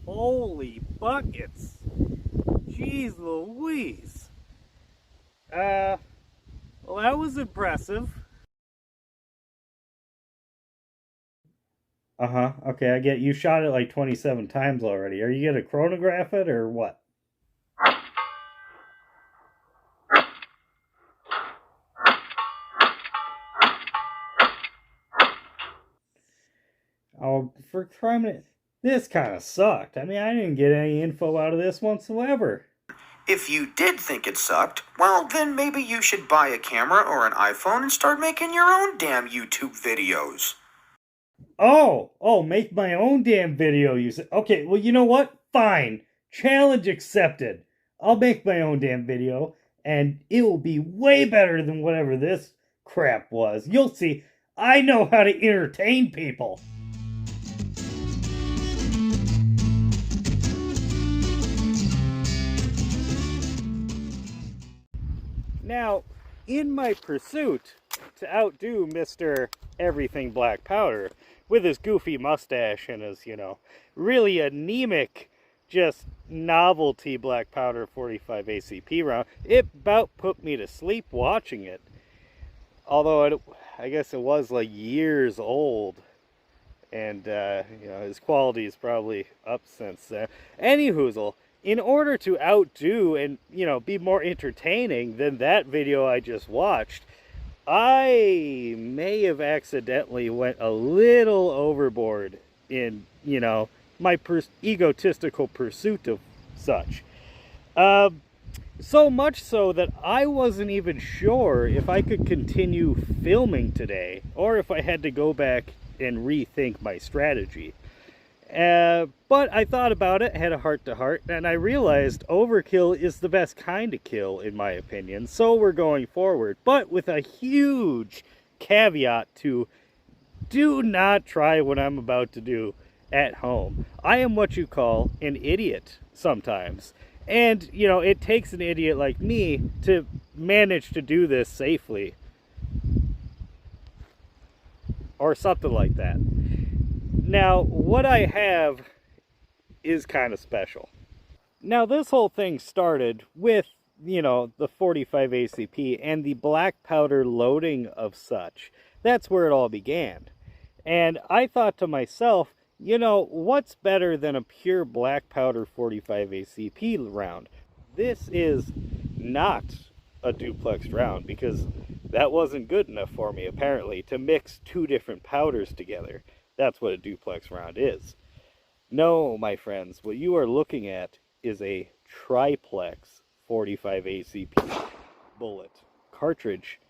Holy buckets. Jeez Louise. Well, that was impressive. Uh-huh. Okay, I get you shot it like 27 times already. Are you gonna chronograph it or what? Oh, for crying, this kind of sucked. I mean, I didn't get any info out of this whatsoever. If you did think it sucked, well, then maybe you should buy a camera or an iPhone and start making your own damn YouTube videos. Oh, make my own damn video. You said, okay, well, you know what? Fine. Challenge accepted. I'll make my own damn video, and it will be way better than whatever this crap was. You'll see. I know how to entertain people. Now, in my pursuit to outdo Mr. Everything Black Powder, with his goofy mustache and his, really anemic, just novelty Black Powder 45 ACP round, it about put me to sleep watching it. Although I guess it was like years old, and his quality is probably up since then. Anyhoozle, in order to outdo and be more entertaining than that video I just watched, I may have accidentally went a little overboard in my egotistical pursuit of such. So much so that I wasn't even sure if I could continue filming today, or if I had to go back and rethink my strategy. But I thought about it, had a heart-to-heart, and I realized overkill is the best kind of kill, in my opinion, so we're going forward. But with a huge caveat to do not try what I'm about to do at home. I am what you call an idiot sometimes. And, it takes an idiot like me to manage to do this safely. Or something like that. Now, what I have is kind of special. Now, this whole thing started with, the 45 ACP and the black powder loading of such. That's where it all began. And I thought to myself, what's better than a pure black powder 45 ACP round? This is not a duplex round, because that wasn't good enough for me, apparently, to mix two different powders together. That's what a duplex round is. No, my friends, what you are looking at is a triplex 45 ACP bullet cartridge,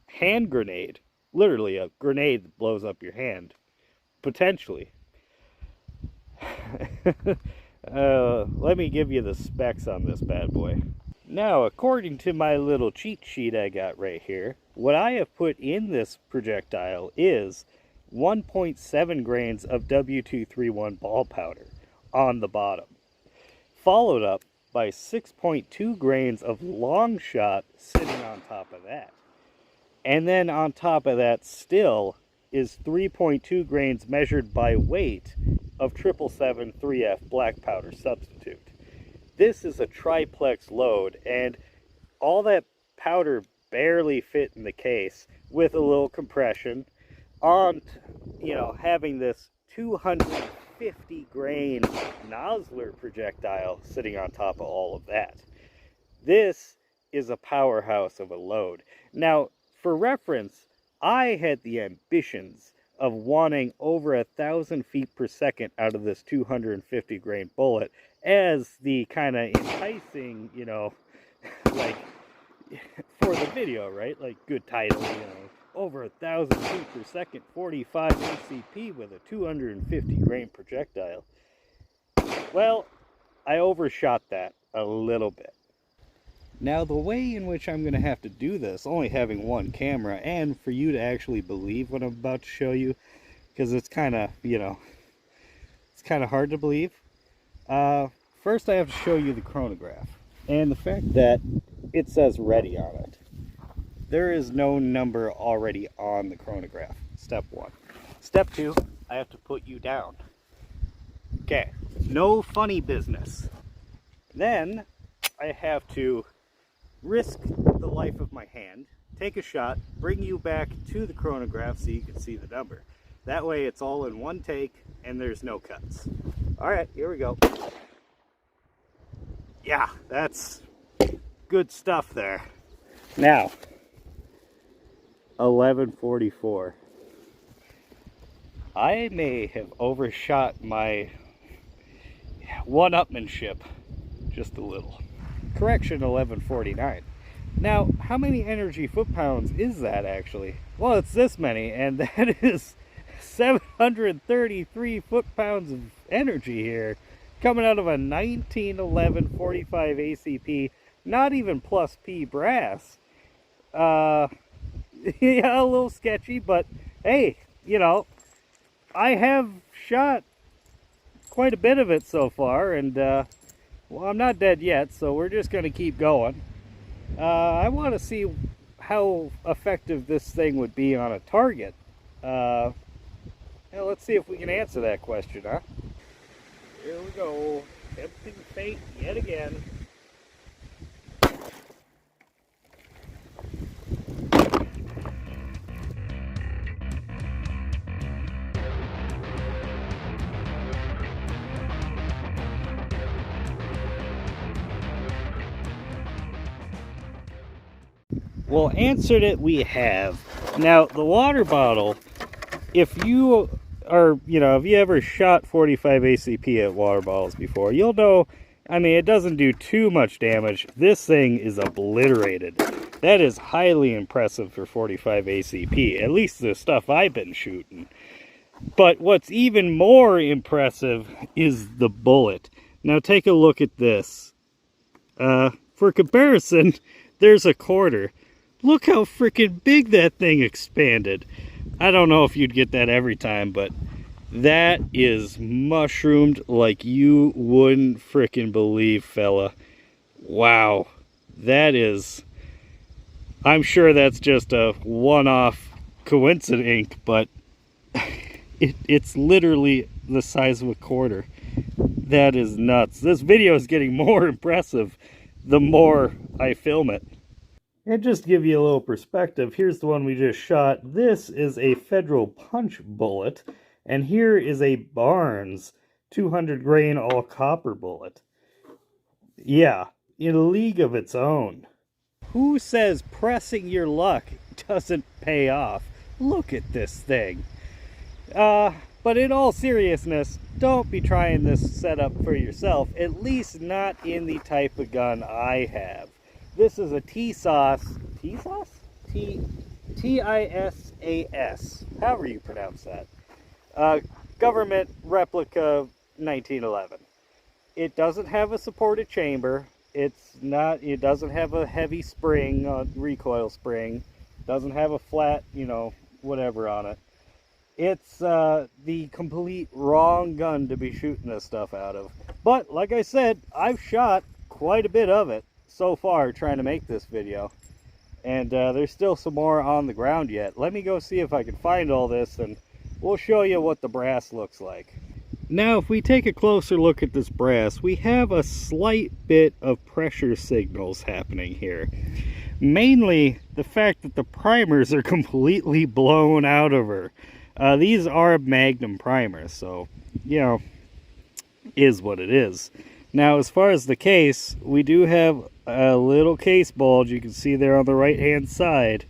hand grenade, literally a grenade that blows up your hand, potentially. Let me give you the specs on this bad boy. Now, according to my little cheat sheet I got right here, what I have put in this projectile is 1.7 grains of W231 ball powder on the bottom, followed up by 6.2 grains of Longshot sitting on top of that. And then on top of that still is 3.2 grains measured by weight of 777 3F black powder substitute. This is a triplex load, and all that powder barely fit in the case with a little compression on, having this 250 grain Nosler projectile sitting on top of all of that. This is a powerhouse of a load. Now, for reference, I had the ambitions of wanting over 1,000 feet per second out of this 250 grain bullet as the kind of enticing, like, for the video, right? Like, good title, over 1,000 feet per second, 45 ACP with a 250 grain projectile. Well, I overshot that a little bit. Now, the way in which I'm going to have to do this, only having one camera, and for you to actually believe what I'm about to show you, because it's kind of, it's kind of hard to believe. First, I have to show you the chronograph, and the fact that it says ready on it. There is no number already on the chronograph. Step one. Step two, I have to put you down. Okay, no funny business. Then I have to risk the life of my hand, take a shot, bring you back to the chronograph so you can see the number. That way it's all in one take and there's no cuts. All right, here we go. Yeah, that's good stuff there. Now, 11:44. I may have overshot my one-upmanship just a little. Correction, 11:49. Now, how many energy foot-pounds is that actually? Well, it's this many, and that is 733 foot-pounds of energy here, coming out of a 1911-45 ACP, not even plus P brass. Yeah, a little sketchy, but hey, you know, I have shot quite a bit of it so far, and well, I'm not dead yet, so we're just going to keep going. I want to see how effective this thing would be on a target. Yeah, let's see if we can answer that question, huh? Here we go. Tempting fate yet again. Well, answered it we have. Now, the water bottle, if you are, you know, if you ever shot 45 ACP at water bottles before, you'll know, I mean, it doesn't do too much damage. This thing is obliterated. That is highly impressive for 45 ACP, at least the stuff I've been shooting. But what's even more impressive is the bullet. Now, take a look at this. For comparison, there's a quarter. Look how freaking big that thing expanded. I don't know if you'd get that every time, but that is mushroomed like you wouldn't freaking believe, fella. Wow. That is... I'm sure that's just a one-off coincidence, but it's literally the size of a quarter. That is nuts. This video is getting more impressive the more I film it. And just to give you a little perspective, here's the one we just shot. This is a Federal Punch bullet, and here is a Barnes 200 grain all copper bullet. Yeah, in a league of its own. Who says pressing your luck doesn't pay off? Look at this thing. But in all seriousness, don't be trying this setup for yourself, at least not in the type of gun I have. This is a Tisas, T-I-S-A-S, however you pronounce that. Government replica 1911. It doesn't have a supported chamber. It doesn't have a heavy spring, recoil spring. Doesn't have a flat, you know, whatever on it. It's the complete wrong gun to be shooting this stuff out of. But, like I said, I've shot quite a bit of it so far trying to make this video, and there's still some more on the ground yet. Let me go see if I can find all this, and we'll show you what the brass looks like. Now, if we take a closer look at this brass, we have a slight bit of pressure signals happening here. Mainly the fact that the primers are completely blown out of her. These are Magnum primers, so, you know, is what it is. Now, as far as the case, we do have a little case bulge. You can see there on the right-hand side.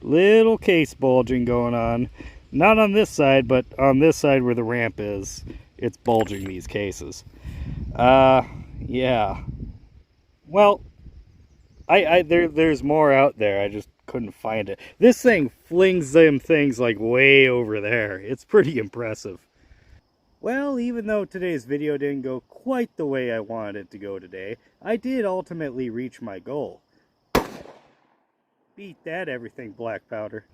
Little case bulging going on. Not on this side, but on this side where the ramp is, it's bulging these cases. Yeah. Well, there's more out there. I just couldn't find it. This thing flings them things like way over there. It's pretty impressive. Well, even though today's video didn't go quite the way I wanted it to go today, I did ultimately reach my goal. Beat that, everything black powder.